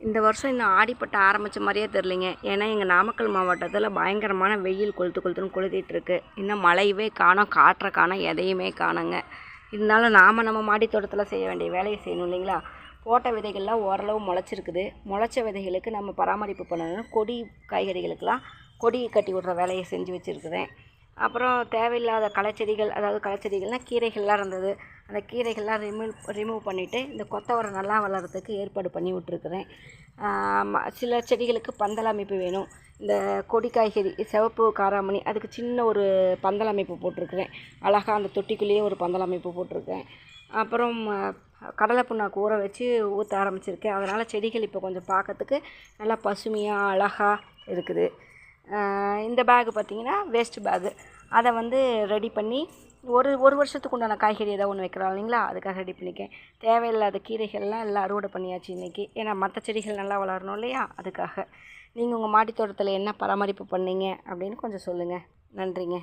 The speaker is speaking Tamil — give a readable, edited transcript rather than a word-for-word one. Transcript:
இந்த வருஷம் இன்னும் ஆடிப்பட்டம் ஆரம்பித்த மாதிரியே தெரிலிங்க. ஏன்னா எங்கள் நாமக்கல் மாவட்டத்தில் பயங்கரமான வெயில் கொளுத்துன்னு கொளுத்திட்டுருக்கு. இன்னும் மழையவே காணோம், காற்றை காணோம், எதையுமே காணோங்க. இருந்தாலும் நம்ம மாடி தோட்டத்தில் செய்ய வேண்டிய வேலையை செய்யணும் இல்லைங்களா? போட்ட விதைகள்லாம் ஓரளவு முளைச்சிருக்குது. முளைச்ச விதைகளுக்கு நம்ம பராமரிப்பு பண்ணணும். கொடி காய்கறிகளுக்கெல்லாம் கொடி கட்டி விட்ற வேலையை செஞ்சு வச்சுருக்குறேன். அப்புறம் தேவையில்லாத களைச்செடிகள், அதாவது களைச்செடிகள்னால் கீரைகள்லாம் இருந்தது, அந்த கீரைகள்லாம் ரிமூவ் பண்ணிவிட்டு இந்த கொத்தவரை நல்லா வளர்கிறதுக்கு ஏற்பாடு பண்ணி விட்ருக்குறேன். சில செடிகளுக்கு பந்தல் அமைப்பு வேணும். இந்த கொடி காய்கறி சிவப்பு காராமணி, அதுக்கு சின்ன ஒரு பந்தல் அமைப்பு போட்டிருக்குறேன். அழகாக அந்த தொட்டிக்குள்ளேயே ஒரு பந்தல் அமைப்பு போட்டிருக்கேன். அப்புறம் கடலை புண்ணாக்கு ஊற வச்சு ஊற்ற ஆரம்பிச்சிருக்கேன். அதனால் செடிகள் இப்போ கொஞ்சம் பார்க்கறதுக்கு நல்லா பசுமையாக அழகாக இருக்குது. இந்த பேகு பார்த்திங்கன்னா வேஸ்ட்டு பேகு. அதை ரெடி பண்ணி ஒரு வருஷத்துக்கு உண்டான காய்கறி ஏதாவது ஒன்று வைக்கிறோம் இல்லைங்களா, அதுக்காக ரெடி பண்ணிக்கேன். தேவையில்லாத கீரைகள்லாம் எல்லாம் அறுவடை பண்ணியாச்சு இன்றைக்கி. ஏன்னா மற்ற செடிகள் நல்லா வளரணும் இல்லையா, அதுக்காக. நீங்கள் உங்கள் மாடி தோட்டத்தில் என்ன பராமரிப்பு பண்ணீங்க அப்படின்னு கொஞ்சம் சொல்லுங்கள். நன்றிங்க.